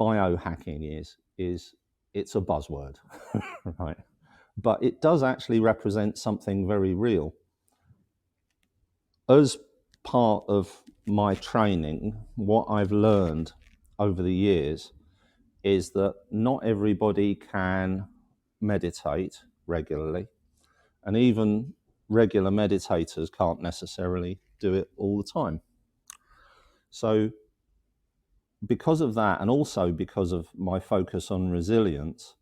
biohacking is it's a buzzword, right? But it does actually represent something very real. As part of my training, what I've learned over the years is that not everybody can meditate regularly, and even regular meditators can't necessarily do it all the time. So because of that, and also because of my focus on resilience,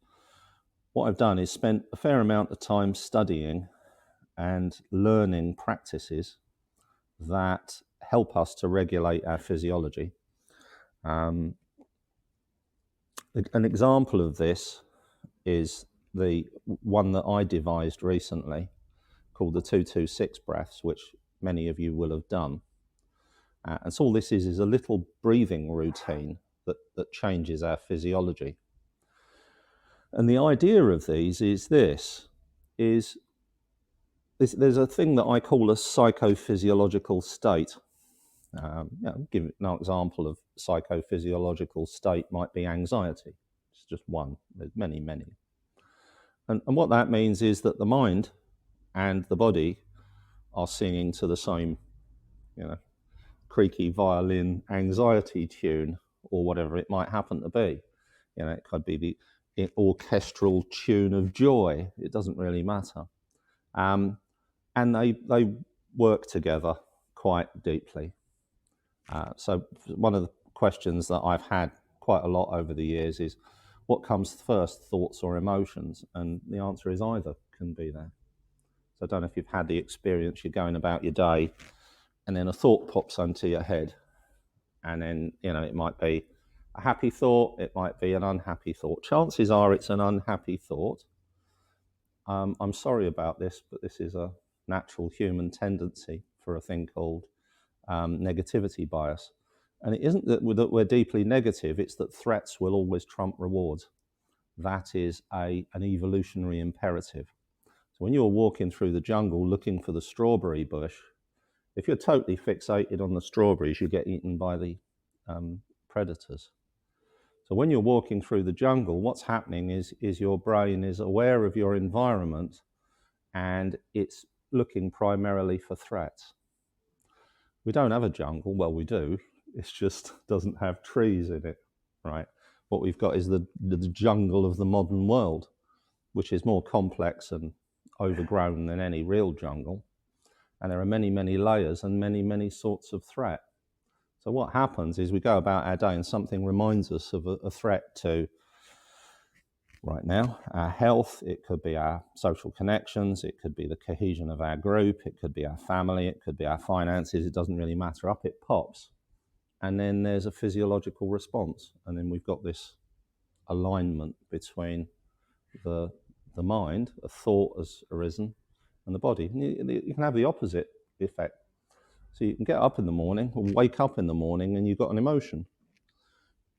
what I've done is spent a fair amount of time studying and learning practices that help us to regulate our physiology. An example of this is the one that I devised recently called the 226 breaths, which many of you will have done. And so all this is a little breathing routine that changes our physiology. And the idea of these is there's a thing that I call a psychophysiological state. Give an example of psychophysiological state might be anxiety. It's just one. There's many, many. And what that means is that the mind and the body are singing to the same, creaky violin anxiety tune, or whatever it might happen to be. It could be the orchestral tune of joy. It doesn't really matter. And they work together quite deeply. So one of the questions that I've had quite a lot over the years is, what comes first, thoughts or emotions? And the answer is either can be there. So I don't know if you've had the experience, you're going about your day and then a thought pops onto your head, and then, it might be a happy thought, it might be an unhappy thought. Chances are it's an unhappy thought. I'm sorry about this, but this is a natural human tendency for a thing called negativity bias. And it isn't that we're deeply negative, it's that threats will always trump rewards. That is an evolutionary imperative. So when you're walking through the jungle looking for the strawberry bush, if you're totally fixated on the strawberries, you get eaten by the predators. So when you're walking through the jungle, what's happening is your brain is aware of your environment and it's looking primarily for threats. We don't have a jungle. Well, we do. It just doesn't have trees in it, right? What we've got is the jungle of the modern world, which is more complex and overgrown than any real jungle. And there are many, many layers and many, many sorts of threat. So what happens is we go about our day and something reminds us of a threat to, right now, our health. It could be our social connections. It could be the cohesion of our group. It could be our family. It could be our finances. It doesn't really matter. Up it pops. And then there's a physiological response. And then we've got this alignment between the mind, a thought has arisen, and the body. You can have the opposite effect. So you can get up in the morning or wake up in the morning and you've got an emotion.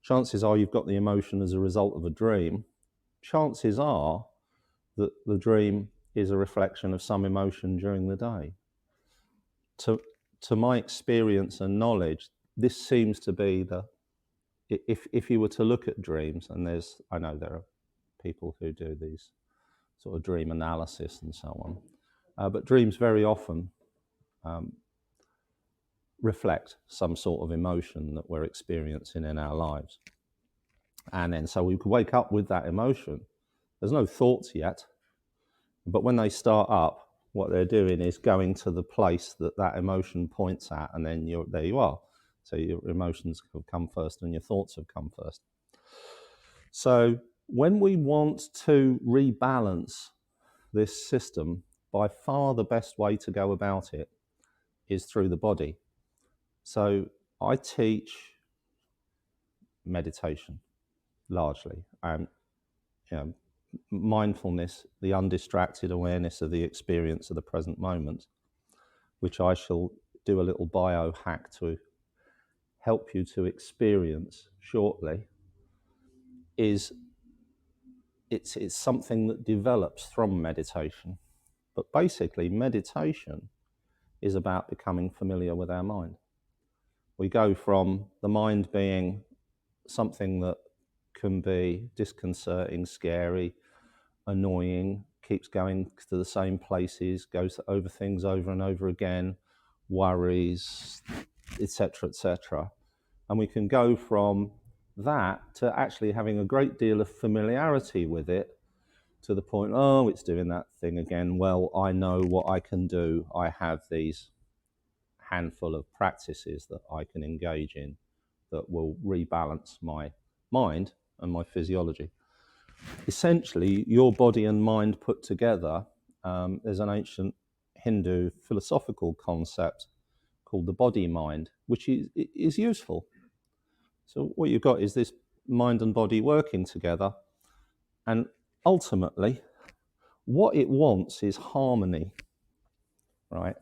Chances are you've got the emotion as a result of a dream. Chances are that the dream is a reflection of some emotion during the day. To my experience and knowledge, this seems to be if you were to look at dreams, and I know there are people who do these sort of dream analysis and so on, but dreams very often reflect some sort of emotion that we're experiencing in our lives. And then so we could wake up with that emotion. There's no thoughts yet, but when they start up, what they're doing is going to the place that emotion points at, and then there you are. So your emotions have come first and your thoughts have come first. So when we want to rebalance this system, by far the best way to go about it is through the body. So I teach meditation largely, and mindfulness, the undistracted awareness of the experience of the present moment, which I shall do a little biohack to help you to experience shortly. It's something that develops from meditation. But basically, meditation is about becoming familiar with our mind. We go from the mind being something that can be disconcerting, scary, annoying, keeps going to the same places, goes over things over and over again, worries, etc., etc. And we can go from that to actually having a great deal of familiarity with it, to the point, oh, it's doing that thing again. Well, I know what I can do. I have these handful of practices that I can engage in that will rebalance my mind and my physiology. Essentially, your body and mind put together, there's an ancient Hindu philosophical concept called the body mind, which is useful. So what you've got is this mind and body working together, and ultimately what it wants is harmony, right?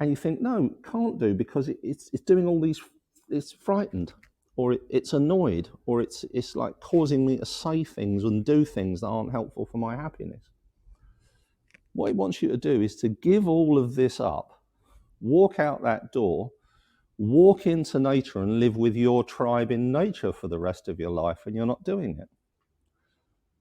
And you think, no, it can't do, because it's doing all these, it's frightened, or it's annoyed, or it's like causing me to say things and do things that aren't helpful for my happiness. What it wants you to do is to give all of this up, walk out that door, walk into nature and live with your tribe in nature for the rest of your life, and you're not doing it.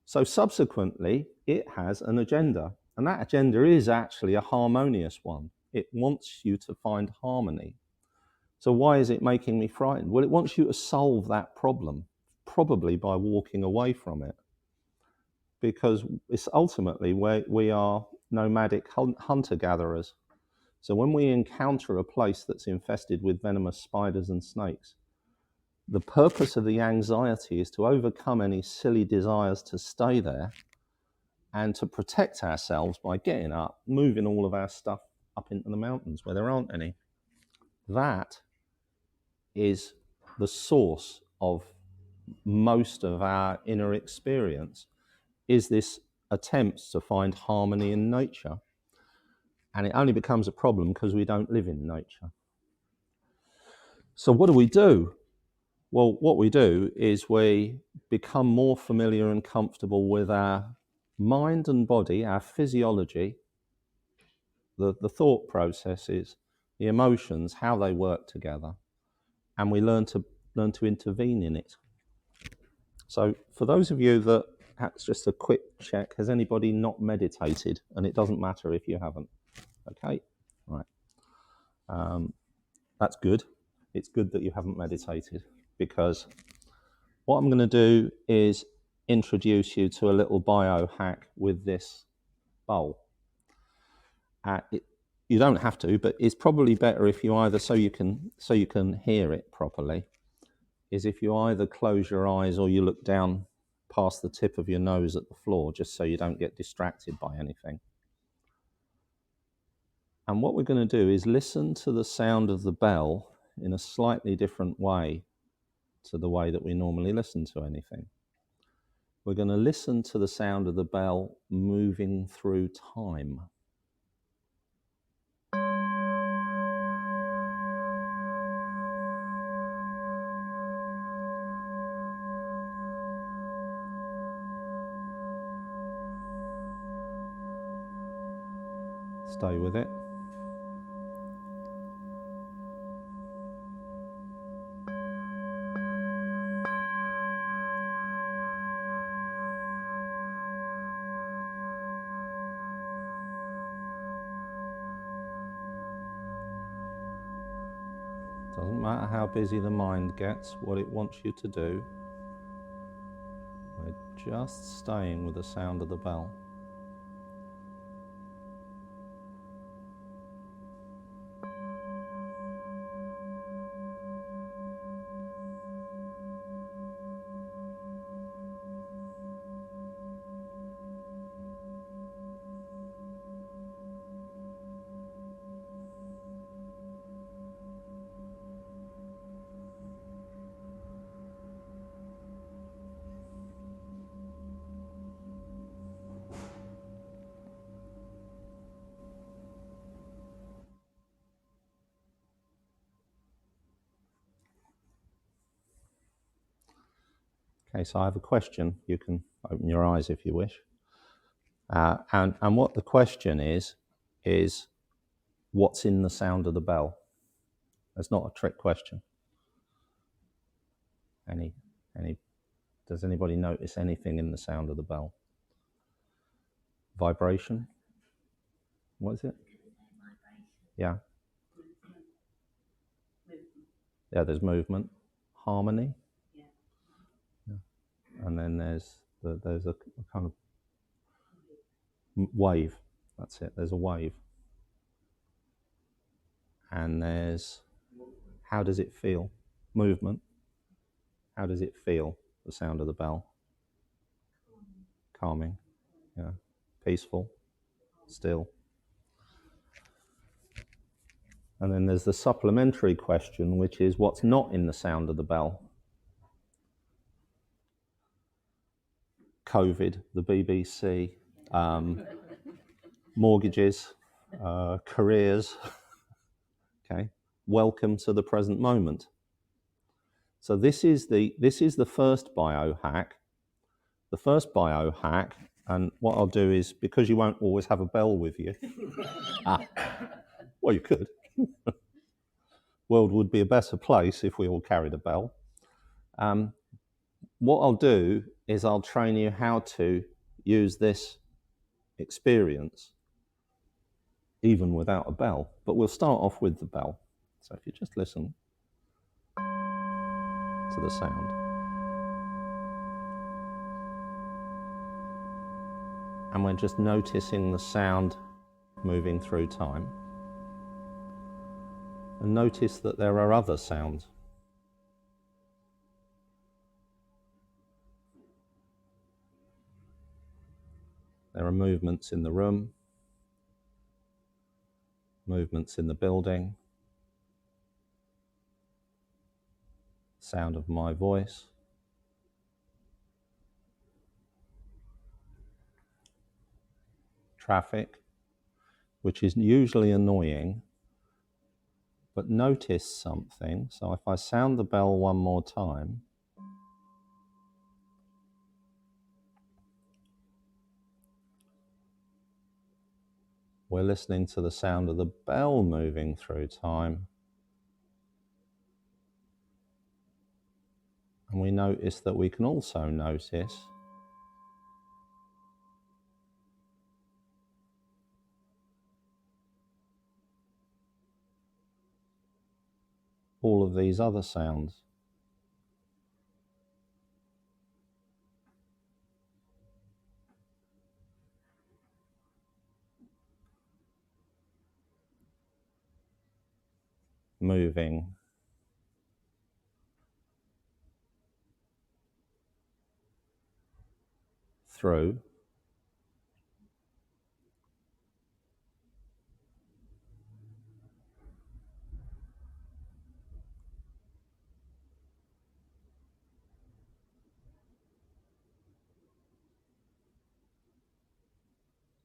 So subsequently, it has an agenda, and that agenda is actually a harmonious one. It wants you to find harmony. So why is it making me frightened? Well, it wants you to solve that problem, probably by walking away from it, because it's ultimately where we are nomadic hunter-gatherers. So when we encounter a place that's infested with venomous spiders and snakes, the purpose of the anxiety is to overcome any silly desires to stay there, and to protect ourselves by getting up, moving all of our stuff up into the mountains where there aren't any. That is the source of most of our inner experience, is this attempt to find harmony in nature. And it only becomes a problem because we don't live in nature. So what do? Well, what we do is we become more familiar and comfortable with our mind and body, our physiology, the thought processes, the emotions, how they work together, and we learn to intervene in it. So for those of you that, that's just a quick check, has anybody not meditated? And it doesn't matter if you haven't. Okay, right. That's good. It's good that you haven't meditated, because what I'm going to do is introduce you to a little biohack with this bowl. You don't have to, but it's probably better if you either, so you can hear it properly, is if you either close your eyes or you look down past the tip of your nose at the floor, just so you don't get distracted by anything. And what we're going to do is listen to the sound of the bell in a slightly different way to the way that we normally listen to anything. We're going to listen to the sound of the bell moving through time. Stay with it. Doesn't matter how busy the mind gets, what it wants you to do, we're just staying with the sound of the bell. Okay, so I have a question. You can open your eyes if you wish. And what the question is what's in the sound of the bell? That's not a trick question. Any Does anybody notice anything in the sound of the bell? Vibration? What is it? Yeah. Yeah, there's movement. Harmony. Yeah. And then there's a kind of wave. That's it. There's a wave. And there's, how does it feel? Movement. How does it feel, the sound of the bell? Calming. Yeah. Peaceful. Still. And then there's the supplementary question, which is what's not in the sound of the bell? COVID, the BBC, mortgages, careers. Okay. Welcome to the present moment. So this is the first biohack. The first biohack, and what I'll do is, because you won't always have a bell with you. Well, you could. World would be a better place if we all carried a bell. What I'll do is I'll train you how to use this experience even without a bell. But we'll start off with the bell. So if you just listen to the sound. And we're just noticing the sound moving through time. And notice that there are other sounds. There are movements in the room, movements in the building, sound of my voice. Traffic, which is usually annoying, but notice something. So if I sound the bell one more time, we're listening to the sound of the bell moving through time. And we notice that we can also notice all of these other sounds. Moving through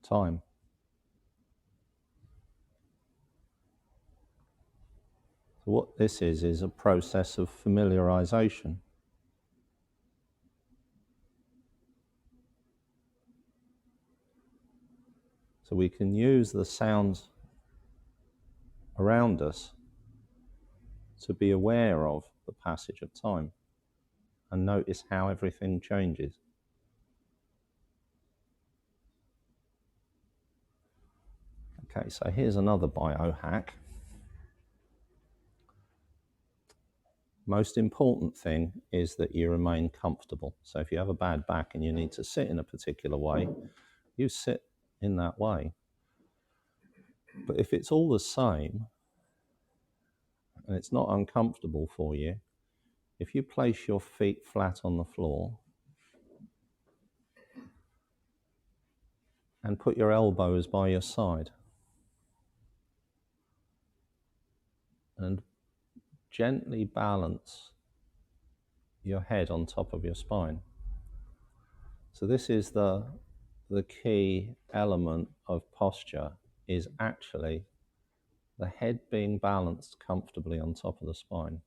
time. So what this is a process of familiarization. So we can use the sounds around us to be aware of the passage of time and notice how everything changes. Okay, so here's another biohack. Most important thing is that you remain comfortable. So if you have a bad back and you need to sit in a particular way, you sit in that way. But if it's all the same and it's not uncomfortable for you, if you place your feet flat on the floor and put your elbows by your side and gently balance your head on top of your spine. So this is the key element of posture, is actually the head being balanced comfortably on top of the spine.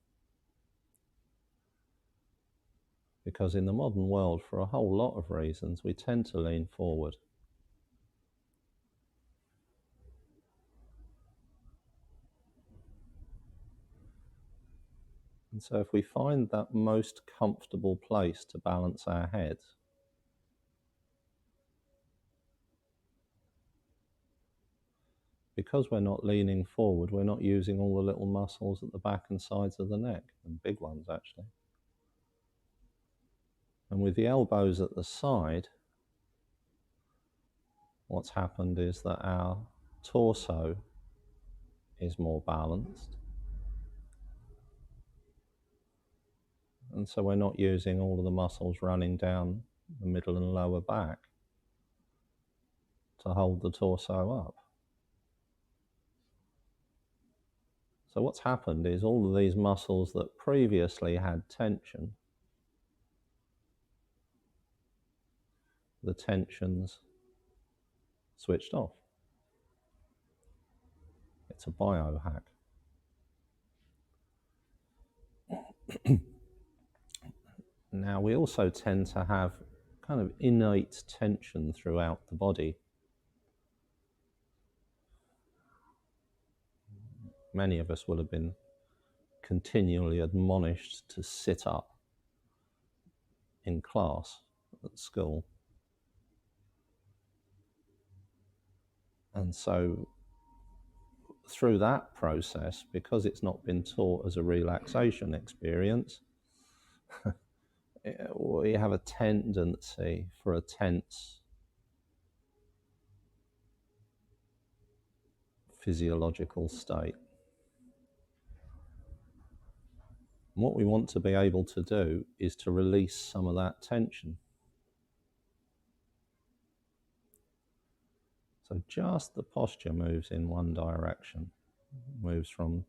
Because in the modern world, for a whole lot of reasons, we tend to lean forward. And so if we find that most comfortable place to balance our head, because we're not leaning forward, we're not using all the little muscles at the back and sides of the neck, and big ones actually. And with the elbows at the side, what's happened is that our torso is more balanced. And so we're not using all of the muscles running down the middle and lower back to hold the torso up. So what's happened is all of these muscles that previously had tension, the tension's switched off. It's a biohack. Now, we also tend to have kind of innate tension throughout the body. Many of us will have been continually admonished to sit up in class at school. And so through that process, because it's not been taught as a relaxation experience, we have a tendency for a tense physiological state. And what we want to be able to do is to release some of that tension. So just the posture moves in one direction, moves from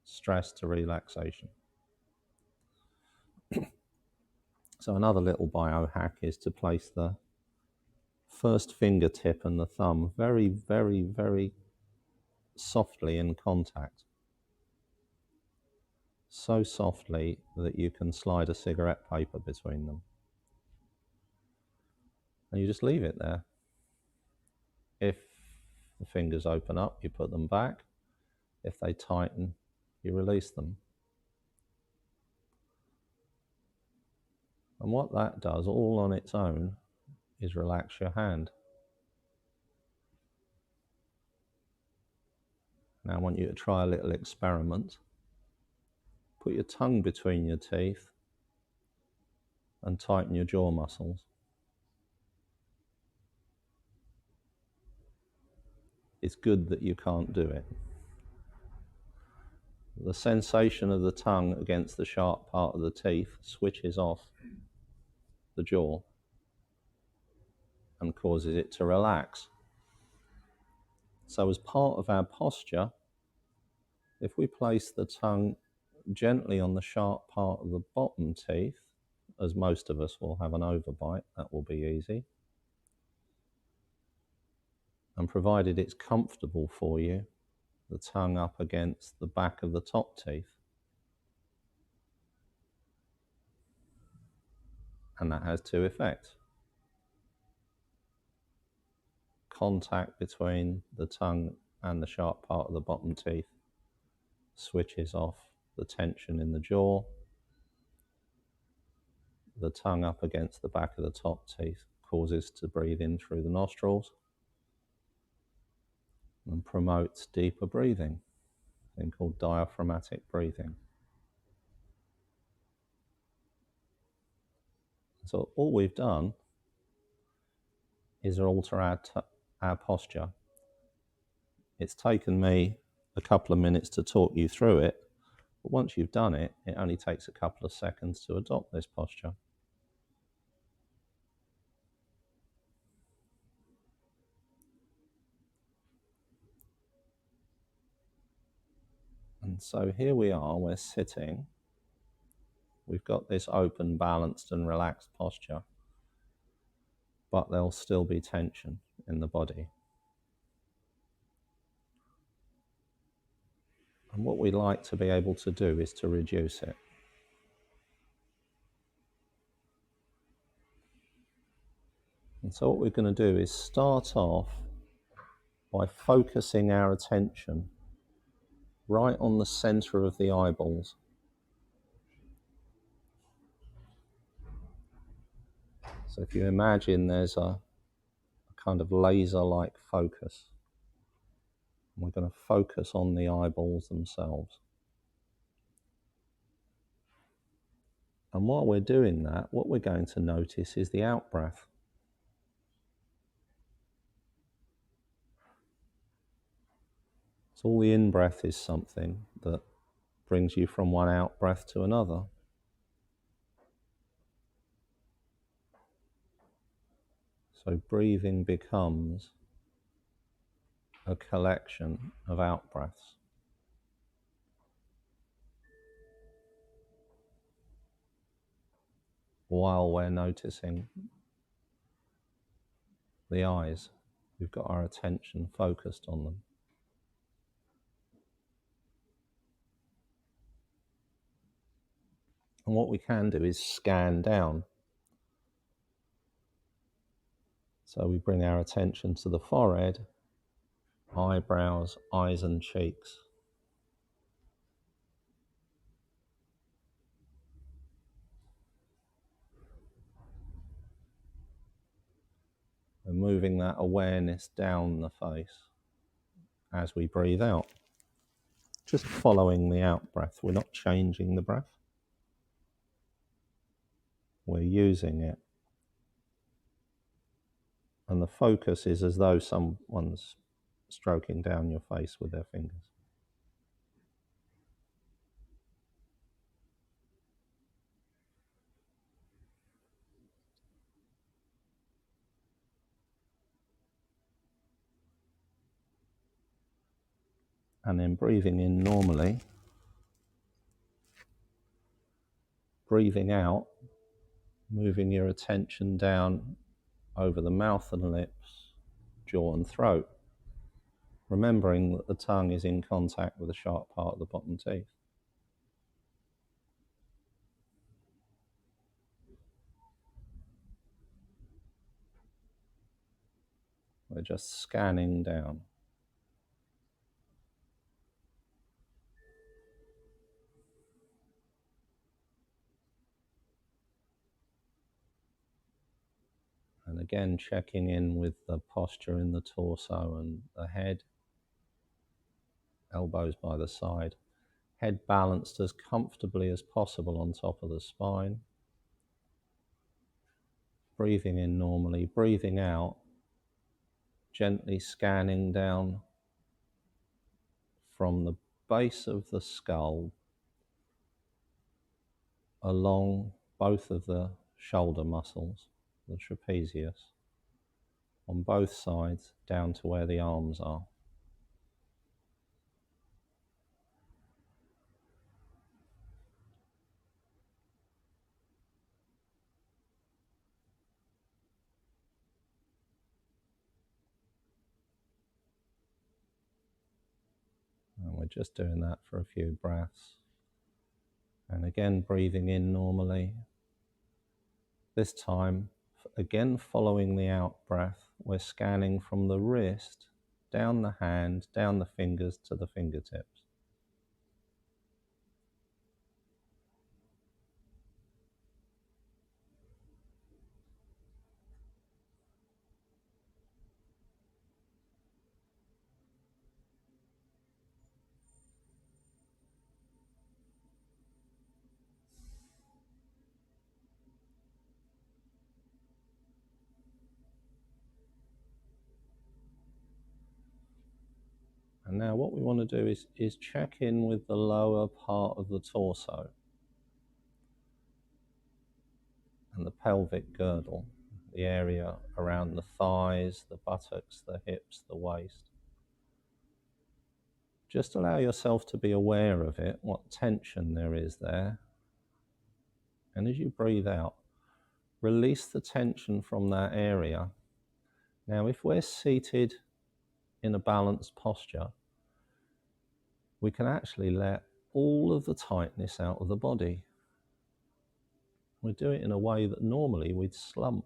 stress to relaxation. So another little biohack is to place the first fingertip and the thumb very, very, very softly in contact. So softly that you can slide a cigarette paper between them. And you just leave it there. If the fingers open up, you put them back. If they tighten, you release them. And what that does, all on its own, is relax your hand. Now I want you to try a little experiment. Put your tongue between your teeth and tighten your jaw muscles. It's good that you can't do it. The sensation of the tongue against the sharp part of the teeth switches off the jaw and causes it to relax. So as part of our posture, if we place the tongue gently on the sharp part of the bottom teeth, as most of us will have an overbite, that will be easy. And provided it's comfortable for you, the tongue up against the back of the top teeth. And that has two effects. Contact between the tongue and the sharp part of the bottom teeth switches off the tension in the jaw. The tongue up against the back of the top teeth causes to breathe in through the nostrils and promotes deeper breathing, a thing called diaphragmatic breathing. So all we've done is alter our posture. It's taken me a couple of minutes to talk you through it, but once you've done it, it only takes a couple of seconds to adopt this posture. And so here we are, we're sitting. We've got this open, balanced and relaxed posture, but there'll still be tension in the body. And what we like to be able to do is to reduce it. And so what we're going to do is start off by focusing our attention right on the center of the eyeballs. So if you imagine there's a kind of laser-like focus, we're going to focus on the eyeballs themselves. And while we're doing that, what we're going to notice is the out-breath. So all the in-breath is something that brings you from one out-breath to another. So breathing becomes a collection of out-breaths. While we're noticing the eyes, we've got our attention focused on them. And what we can do is scan down. So we bring our attention to the forehead, eyebrows, eyes and cheeks. And moving that awareness down the face as we breathe out. Just following the out breath. We're not changing the breath. We're using it. And the focus is as though someone's stroking down your face with their fingers. And then breathing in normally, breathing out, moving your attention down over the mouth and lips, jaw and throat, remembering that the tongue is in contact with the sharp part of the bottom teeth. We're just scanning down. And again, checking in with the posture in the torso and the head, elbows by the side, head balanced as comfortably as possible on top of the spine. Breathing in normally, breathing out, gently scanning down from the base of the skull along both of the shoulder muscles, the trapezius, on both sides down to where the arms are. And we're just doing that for a few breaths. And again, breathing in normally. This time, again following the out breath, we're scanning from the wrist, down the hand, down the fingers to the fingertips. And now what we want to do is check in with the lower part of the torso and the pelvic girdle, the area around the thighs, the buttocks, the hips, the waist. Just allow yourself to be aware of it, what tension there is there. And as you breathe out, release the tension from that area. Now, if we're seated in a balanced posture, we can actually let all of the tightness out of the body. We do it in a way that normally we'd slump.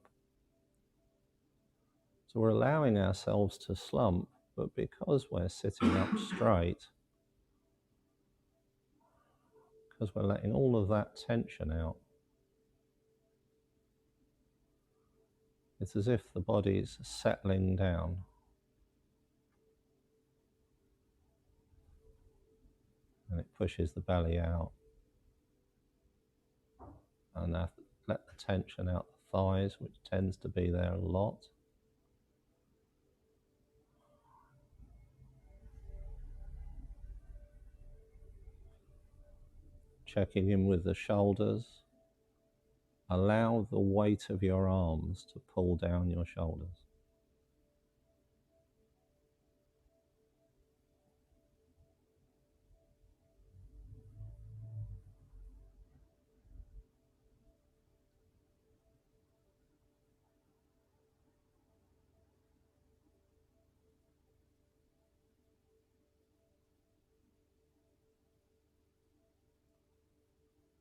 So we're allowing ourselves to slump, but because we're sitting up straight, because we're letting all of that tension out, It's as if the body's settling down. And it pushes the belly out. And let the tension out the thighs, which tends to be there a lot. Checking in with the shoulders. Allow the weight of your arms to pull down your shoulders.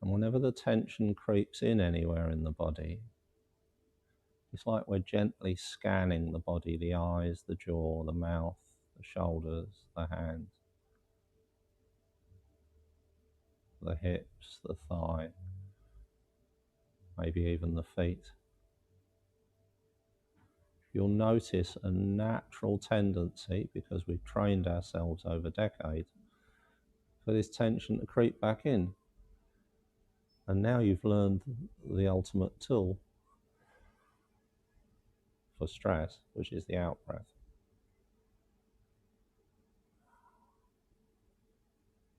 And whenever the tension creeps in anywhere in the body, it's like we're gently scanning the body, the eyes, the jaw, the mouth, the shoulders, the hands, the hips, the thigh, maybe even the feet. You'll notice a natural tendency, because we've trained ourselves over decades, for this tension to creep back in. And now you've learned the ultimate tool for stress, which is the out-breath.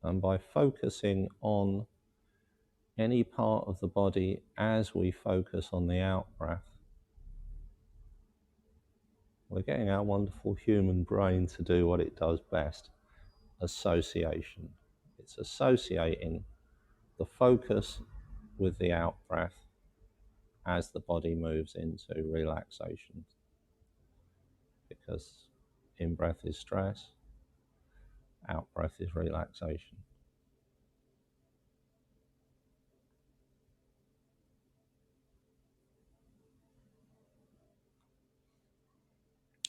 And by focusing on any part of the body as we focus on the out-breath, we're getting our wonderful human brain to do what it does best, association. It's associating the focus with the out-breath as the body moves into relaxation. Because in-breath is stress, out-breath is relaxation.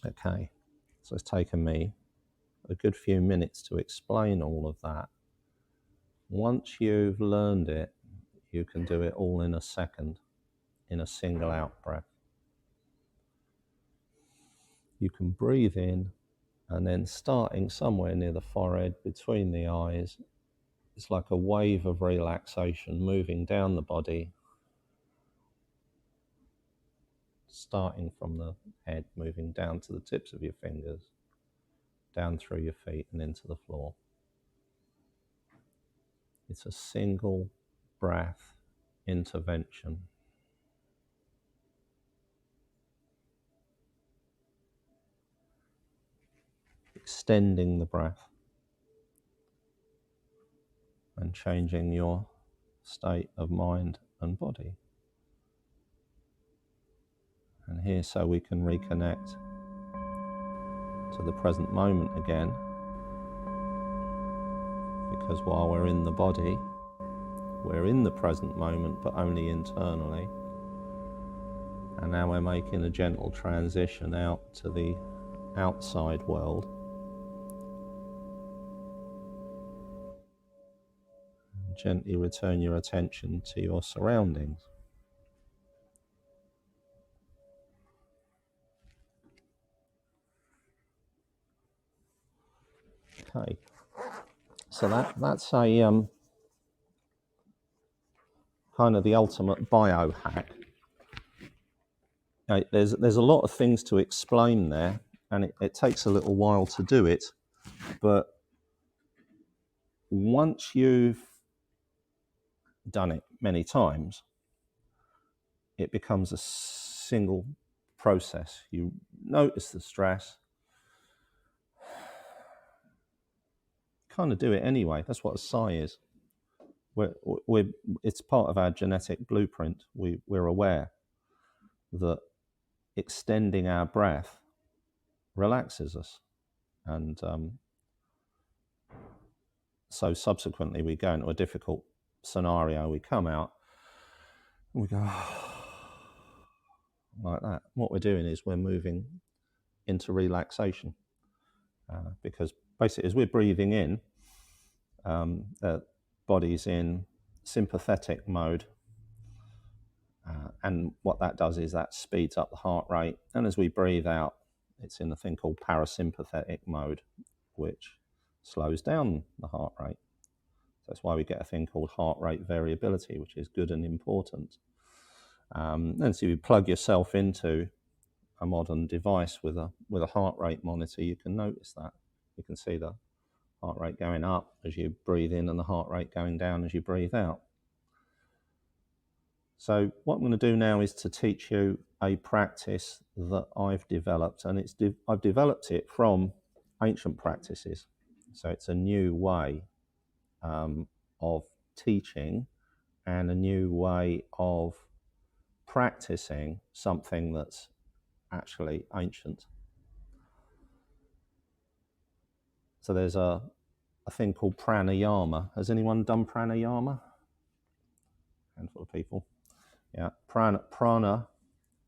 Okay, so it's taken me a good few minutes to explain all of that. Once you've learned it, you can do it all in a second, in a single out-breath. You can breathe in, and then starting somewhere near the forehead, between the eyes, it's like a wave of relaxation moving down the body, starting from the head, moving down to the tips of your fingers, down through your feet and into the floor. It's a single breath intervention. Extending the breath and changing your state of mind and body. And here, so we can reconnect to the present moment again, because while we're in the body, we're in the present moment, but only internally. And now we're making a gentle transition out to the outside world. Gently return your attention to your surroundings. Okay, so that's a kind of the ultimate biohack. There's a lot of things to explain there, and it takes a little while to do it, but once you've done it many times, it becomes a single process. You notice the stress, kind of do it anyway. That's what a sigh is. It's part of our genetic blueprint. We're aware that extending our breath relaxes us, and so subsequently we go into a difficult scenario, we come out and we go like that. What we're doing is we're moving into relaxation, because basically as we're breathing in, the body's in sympathetic mode, And what that does is that speeds up the heart rate. And as we breathe out, it's in a thing called parasympathetic mode, which slows down the heart rate. That's why we get a thing called heart rate variability, which is good and important. And so you plug yourself into a modern device with a heart rate monitor, you can notice that. You can see the heart rate going up as you breathe in and the heart rate going down as you breathe out. So what I'm going to do now is to teach you a practice that I've developed, and I've developed it from ancient practices. So it's a new way of teaching and a new way of practicing something that's actually ancient. So there's a thing called pranayama. Has anyone done pranayama? A handful of people. Yeah, prana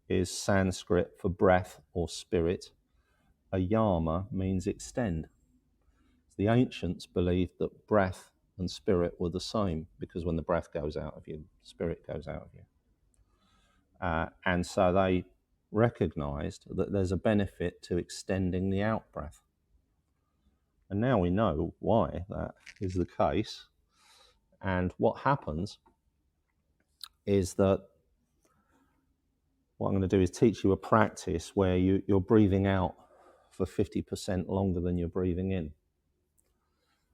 is Sanskrit for breath or spirit. A yama means extend. The ancients believed that breath and spirit were the same, because when the breath goes out of you, spirit goes out of you. And so they recognized that there's a benefit to extending the out breath. And now we know why that is the case. And what happens is that what I'm going to do is teach you a practice where you're breathing out for 50% longer than you're breathing in.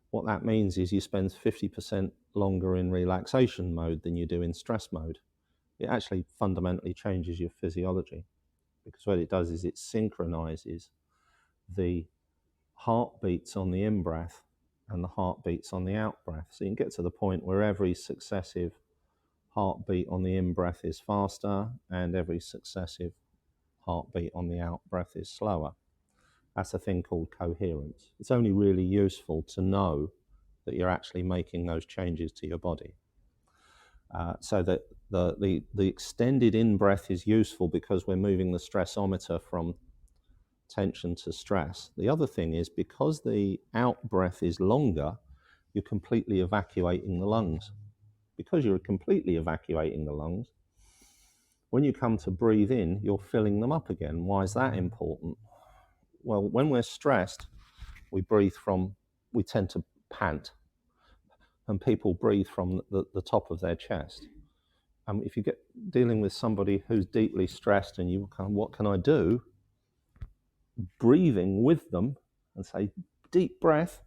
What that means is you spend 50% longer in relaxation mode than you do in stress mode. It actually fundamentally changes your physiology, because what it does is it synchronizes the heartbeats on the in-breath and the heartbeats on the out-breath. So you can get to the point where every successive heartbeat on the in-breath is faster and every successive heartbeat on the out-breath is slower. That's a thing called coherence. It's only really useful to know that you're actually making those changes to your body. So that the extended in-breath is useful because we're moving the stressometer from tension to stress. The other thing is, because the out-breath is longer, you're completely evacuating the lungs. Because you're completely evacuating the lungs, when you come to breathe in, you're filling them up again. Why is that important? Well, when we're stressed, we tend to pant, and people breathe from the top of their chest. If you get dealing with somebody who's deeply stressed and you kind of, what can I do? Breathing with them and say, deep breath,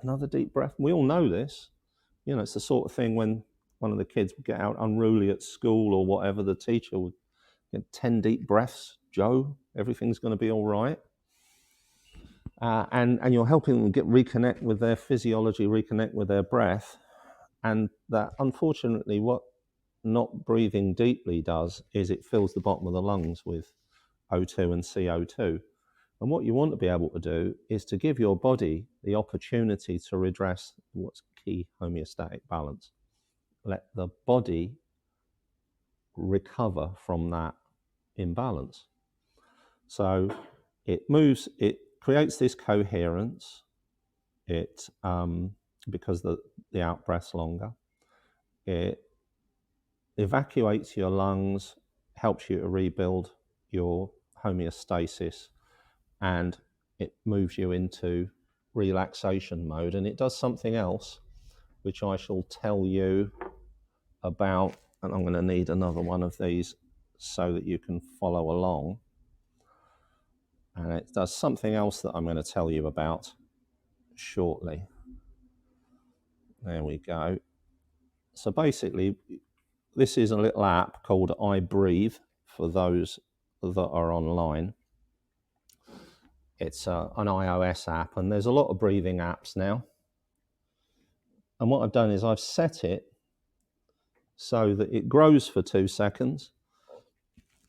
another deep breath. We all know this. You know, it's the sort of thing when one of the kids would get out unruly at school or whatever, the teacher would get 10 deep breaths, Joe, everything's going to be all right. And you're helping them reconnect with their physiology, reconnect with their breath. And that, unfortunately, what not breathing deeply does is it fills the bottom of the lungs with O2 and CO2. And what you want to be able to do is to give your body the opportunity to redress what's key homeostatic balance. Let the body recover from that imbalance. So it creates this coherence. Because the out breath's longer, it evacuates your lungs, helps you to rebuild your homeostasis, and it moves you into relaxation mode. And it does something else, which I shall tell you about, and I'm going to need another one of these so that you can follow along. And it does something else that I'm going to tell you about shortly. There we go. So basically, this is a little app called I Breathe for those that are online. It's an iOS app, and there's a lot of breathing apps now. And what I've done is I've set it so that it grows for 2 seconds,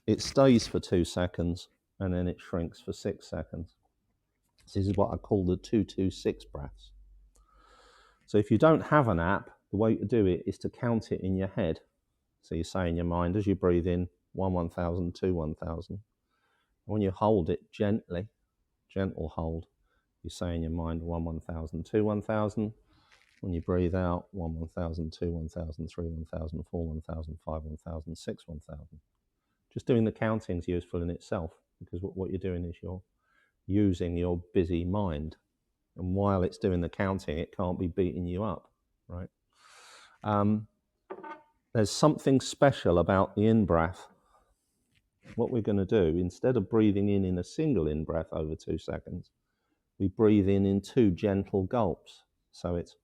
it stays for 2 seconds, and then it shrinks for 6 seconds. This is what I call the 2-2-6 breaths. So if you don't have an app, the way to do it is to count it in your head. So you say in your mind, as you breathe in, 1,000, 2, 1,000. When you hold it gentle hold, you say in your mind, 1,000, 2, 1,000. When you breathe out, 1, 1,000, 2, 1,000, 3, 1,000, 4, 1,000, 5, 1,000, 6, 1,000. Just doing the counting is useful in itself, because what you're doing is you're using your busy mind. And while it's doing the counting, it can't be beating you up, right? There's something special about the in-breath. What we're going to do, instead of breathing in a single in-breath over 2 seconds, we breathe in 2 gentle gulps. So it's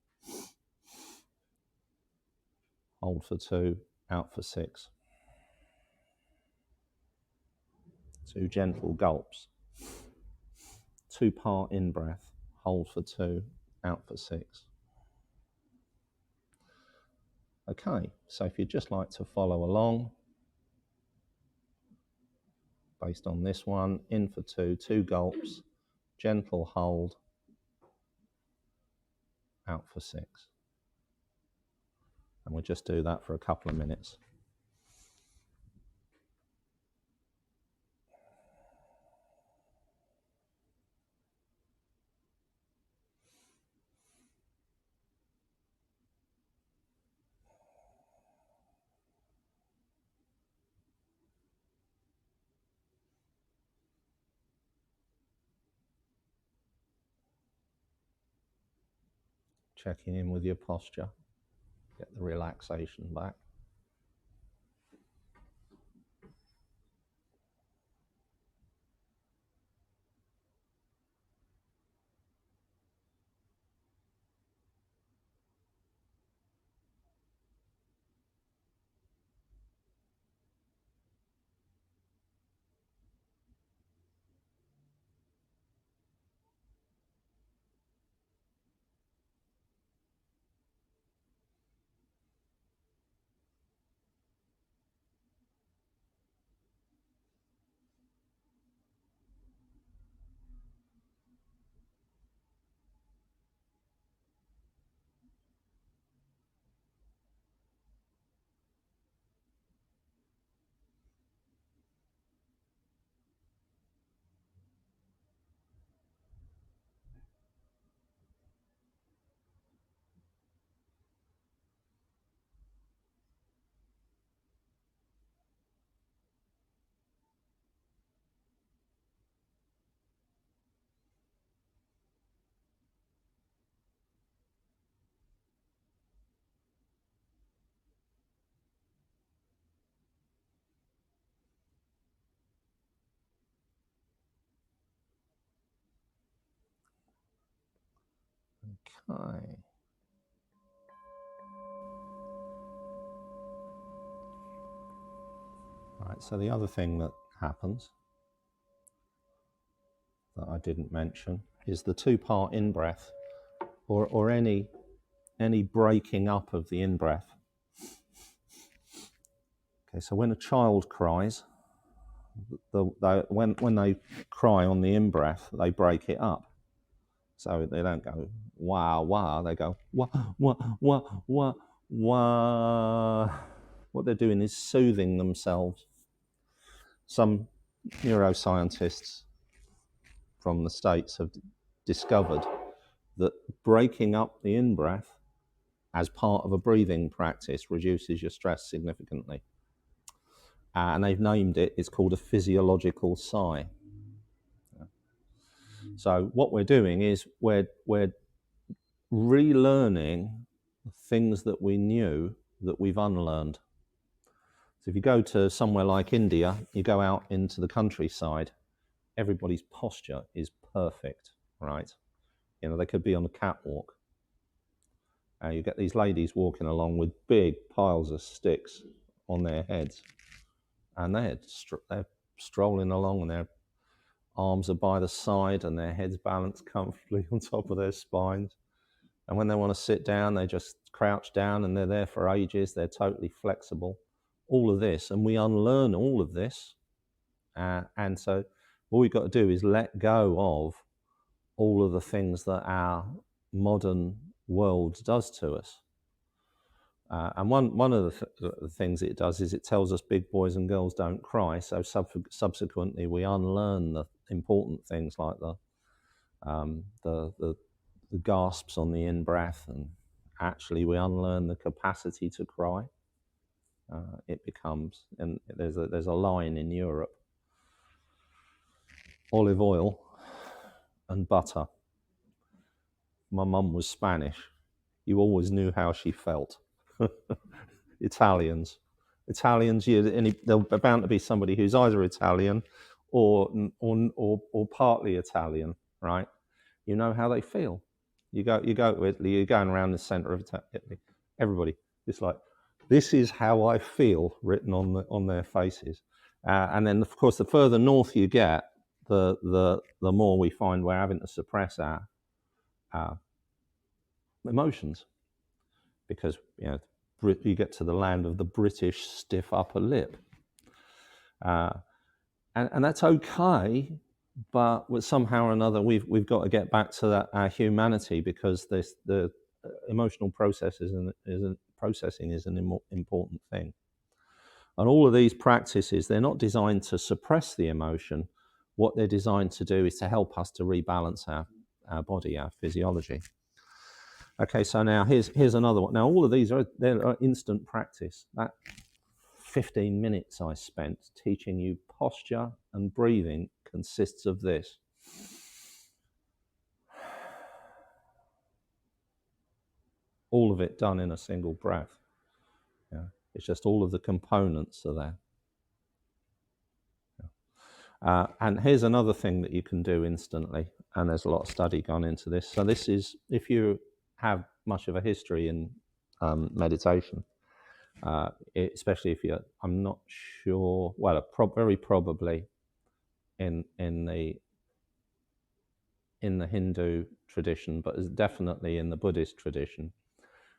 hold for 2, out for 6. 2 gentle gulps. 2-part in-breath, hold for 2, out for 6. Okay, so if you'd just like to follow along, based on this one, in for 2, 2 gulps, gentle hold, out for 6. And we'll just do that for a couple of minutes. Checking in with your posture, get the relaxation back. Okay. Right, so the other thing that happens that I didn't mention is the 2-part in-breath, or any breaking up of the in-breath. Okay, so when a child cries, when they cry on the in-breath, they break it up. So they don't go wah wah, they go wah wah wah wah wah. What they're doing is soothing themselves. Some neuroscientists from the States have discovered that breaking up the in-breath as part of a breathing practice reduces your stress significantly. And they've named it, it's called a physiological sigh. So what we're doing is we're relearning things that we knew that we've unlearned. So if you go to somewhere like India, you go out into the countryside, everybody's posture is perfect, right? You know, they could be on a catwalk. You get these ladies walking along with big piles of sticks on their heads, and they're strolling along, and their arms are by the side, and their heads balanced comfortably on top of their spines. And when they want to sit down, they just crouch down, and they're there for ages. They're totally flexible. All of this, and we unlearn all of this. And so all we've got to do is let go of all of the things that our modern world does to us. And one of the things it does is it tells us big boys and girls don't cry. So subsequently, we unlearn the important things like the gasps on the in-breath actually we unlearn the capacity to cry. It becomes, and there's a line in Europe, olive oil and butter. My mum was Spanish. You always knew how she felt. Italians, there'll be bound to be somebody who's either Italian or partly Italian, right? You know how they feel. You go to Italy. You're going around the centre of Italy. Everybody, it's like, this is how I feel, written on their faces. And then, of course, the further north you get, the more we find we're having to suppress our emotions, because you get to the land of the British stiff upper lip, and that's okay. But somehow or another, we've got to get back to that our humanity, because the emotional processing is an important thing. And all of these practices, they're not designed to suppress the emotion. What they're designed to do is to help us to rebalance our body, our physiology. Okay, so now here's another one. Now all of these are instant practice. That 15 minutes I spent teaching you posture and breathing consists of this. All of it done in a single breath. Yeah. It's just all of the components are there. Yeah. And here's another thing that you can do instantly, and there's a lot of study gone into this. So this is, if you have much of a history in meditation, especially if you're, I'm not sure, well, very probably in the Hindu tradition, but definitely in the Buddhist tradition,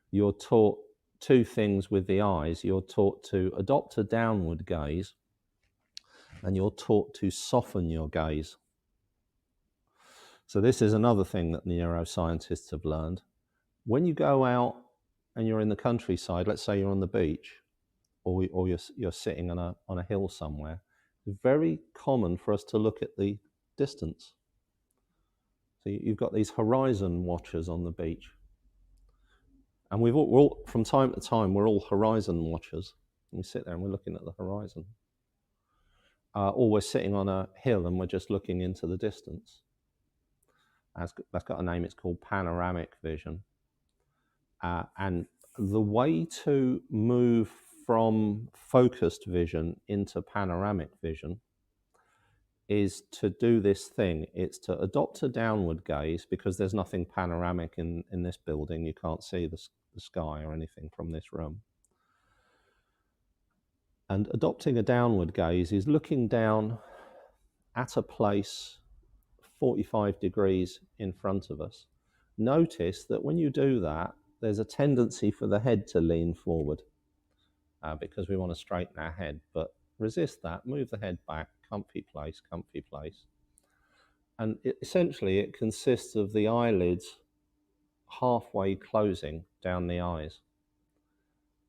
you're taught two things with the eyes. You're taught to adopt a downward gaze, and you're taught to soften your gaze. So this is another thing that neuroscientists have learned. When you go out and you're in the countryside, let's say you're on the beach, or you're sitting on a hill somewhere, it's very common for us to look at the distance. So you've got these horizon watchers on the beach. And we're all, from time to time, we're all horizon watchers. And we sit there and we're looking at the horizon. Or we're sitting on a hill and we're just looking into the distance. That's got a name, it's called Panoramic Vision. And the way to move from focused vision into panoramic vision is to do this thing. It's to adopt a downward gaze, because there's nothing panoramic in this building. You can't see the sky or anything from this room. And adopting a downward gaze is looking down at a place 45 degrees in front of us. Notice that when you do that, there's a tendency for the head to lean forward because we want to straighten our head, but resist that, move the head back, comfy place. And essentially it consists of the eyelids halfway closing down the eyes.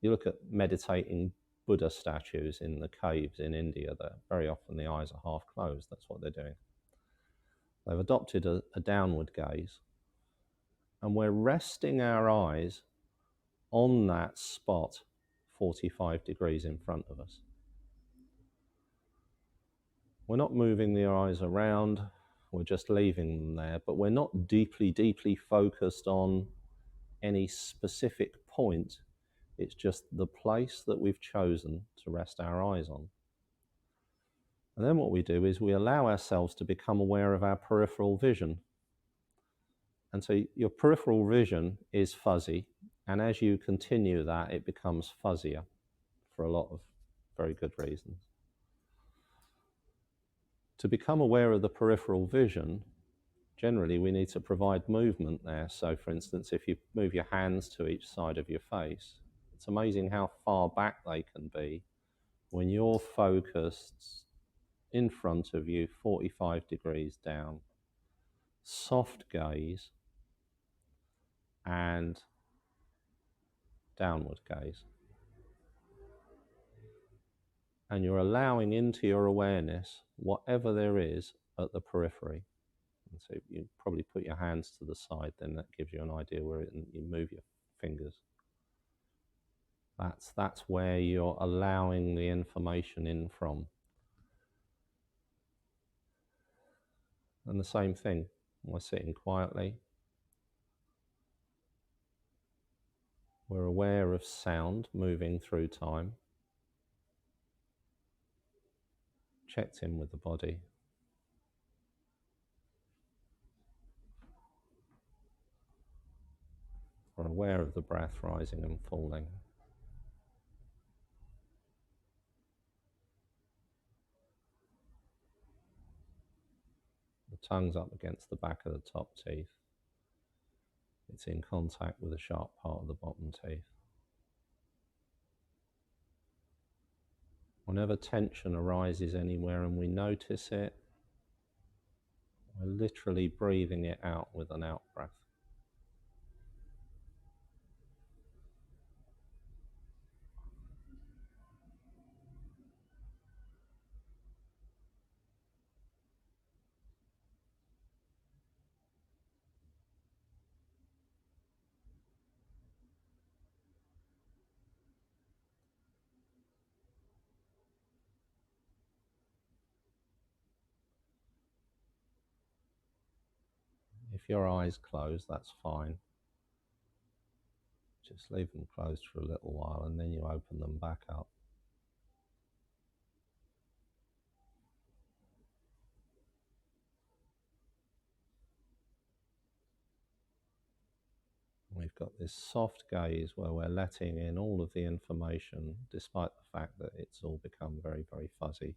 You look at meditating Buddha statues in the caves in India, that very often the eyes are half closed. That's what they're doing. They've adopted a downward gaze, and we're resting our eyes on that spot 45 degrees in front of us. We're not moving the eyes around, we're just leaving them there, but we're not deeply focused on any specific point. It's just the place that we've chosen to rest our eyes on. And then what we do is we allow ourselves to become aware of our peripheral vision. And so your peripheral vision is fuzzy, and as you continue that, it becomes fuzzier for a lot of very good reasons. To become aware of the peripheral vision, generally we need to provide movement there. So for instance, if you move your hands to each side of your face, it's amazing how far back they can be when you're focused in front of you, 45 degrees down, soft gaze and downward gaze. And you're allowing into your awareness whatever there is at the periphery. And so you probably put your hands to the side, then that gives you an idea where you move your fingers. That's where you're allowing the information in from. And the same thing, we're sitting quietly. We're aware of sound moving through time. Checked in with the body. We're aware of the breath rising and falling. The tongue's up against the back of the top teeth. It's in contact with the sharp part of the bottom teeth. Whenever tension arises anywhere and we notice it, we're literally breathing it out with an out breath. If your eyes close, that's fine. Just leave them closed for a little while and then you open them back up. We've got this soft gaze where we're letting in all of the information, despite the fact that it's all become very, very fuzzy.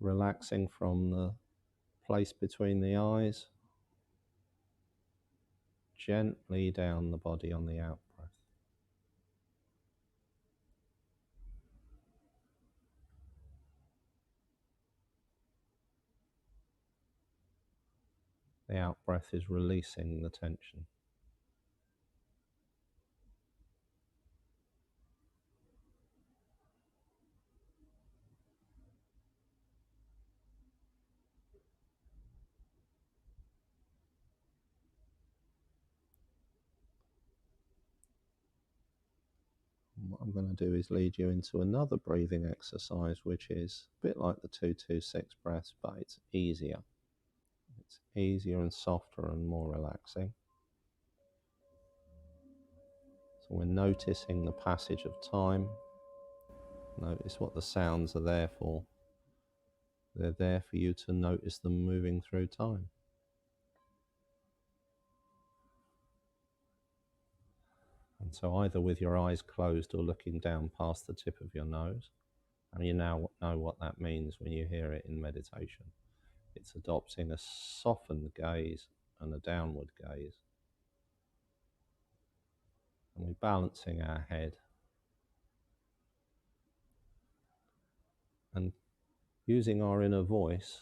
Relaxing from the place between the eyes, gently down the body on the out breath. The out breath is releasing the tension. What I'm going to do is lead you into another breathing exercise, which is a bit like the 2-2-6 breaths, but it's easier. It's easier and softer and more relaxing. So we're noticing the passage of time. Notice what the sounds are there for. They're there for you to notice them moving through time. And so either with your eyes closed or looking down past the tip of your nose, and you now know what that means when you hear it in meditation. It's adopting a softened gaze and a downward gaze. And we're balancing our head and using our inner voice.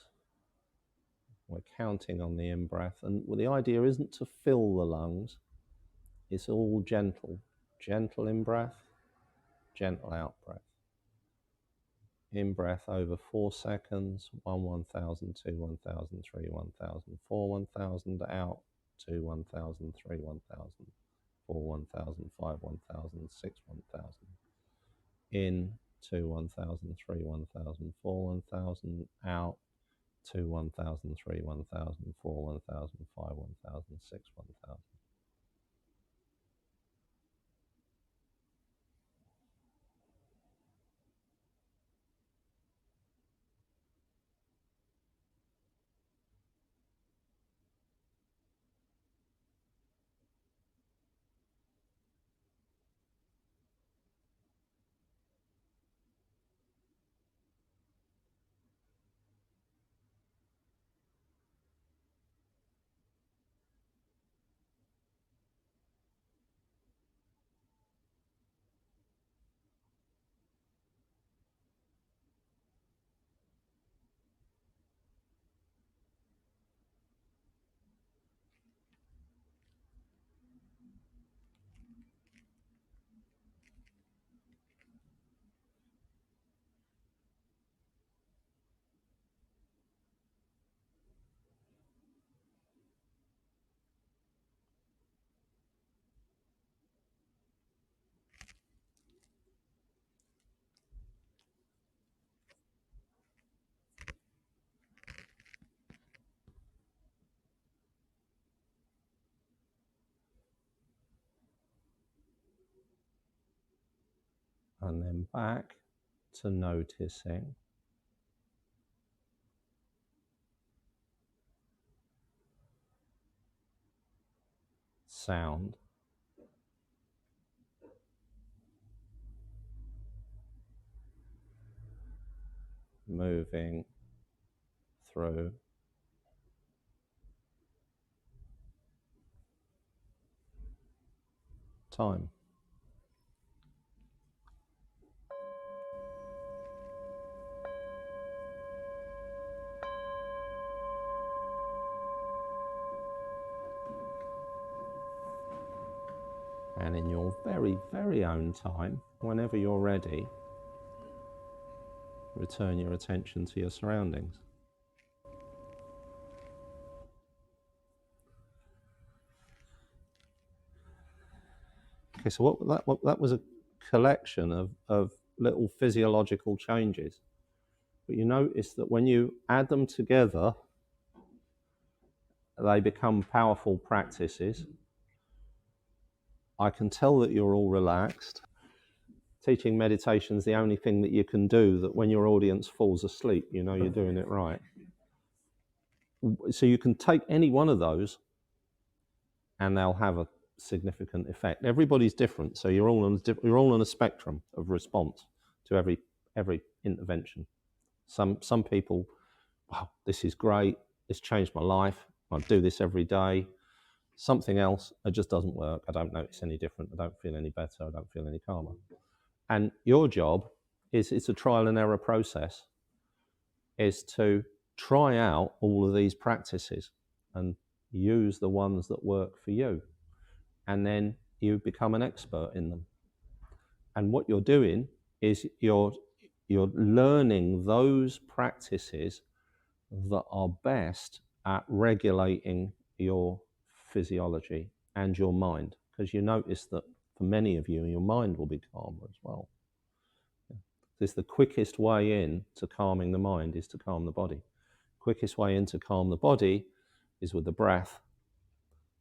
We're counting on the in-breath, and the idea isn't to fill the lungs. It's all gentle. Gentle in-breath, gentle out-breath. In-breath over 4 seconds, 1, 1,000, 2, 1,000, 3, 1,000, 4, 1,000, out, 2, 1,000, 3, 1,000, 4, 1,000, 5, 1,000, 6, 1,000. In, 2, 1,000, 3, 1,000, 4, 1,000, out, 2, 1,000, 3, 1,000, 4, 1,000, 5, 1,000, 6, 1,000. and then back to noticing sound, moving through time. And in your very, very own time, whenever you're ready, return your attention to your surroundings. Okay, so that was a collection of little physiological changes. But you notice that when you add them together, they become powerful practices. I can tell that you're all relaxed. Teaching meditation is the only thing that you can do that when your audience falls asleep, you know you're doing it right. So you can take any one of those and they'll have a significant effect. Everybody's different, so you're all on a spectrum of response to every intervention. Some people, wow, this is great, it's changed my life, I do this every day. Something else, it just doesn't work, I don't notice any different, I don't feel any better, I don't feel any calmer. And your job is, it's a trial and error process, is to try out all of these practices and use the ones that work for you. And then you become an expert in them. And what you're doing is you're learning those practices that are best at regulating your physiology and your mind, because you notice that for many of you, your mind will be calmer as well. This the quickest way in to calming the mind is to calm the body. Quickest way in to calm the body is with the breath.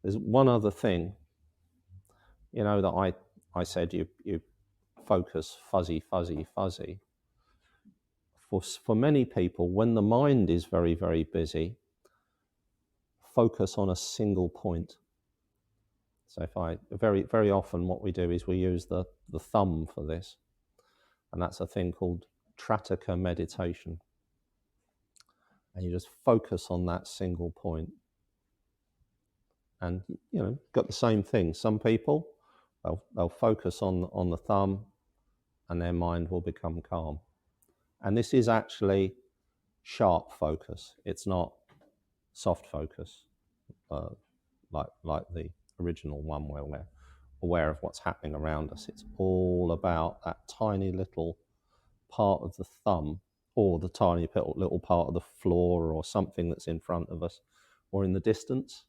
There's one other thing, you know, that I said you focus fuzzy. For many people, when the mind is very, very busy, focus on a single point. So very often what we do is we use the thumb for this, and that's a thing called Trataka meditation. And you just focus on that single point. And, you know, got the same thing. Some people, they'll focus on the thumb and their mind will become calm. And this is actually sharp focus. It's not soft focus, like the original one where we're aware of what's happening around us. It's all about that tiny little part of the thumb, or the tiny little part of the floor, or something that's in front of us, or in the distance.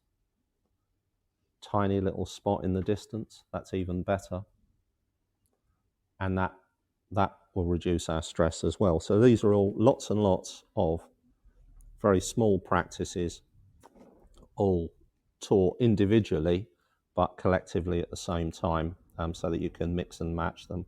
Tiny little spot in the distance, that's even better. And that will reduce our stress as well. So these are all lots and lots of very small practices, all taught individually, but collectively at the same time, so that you can mix and match them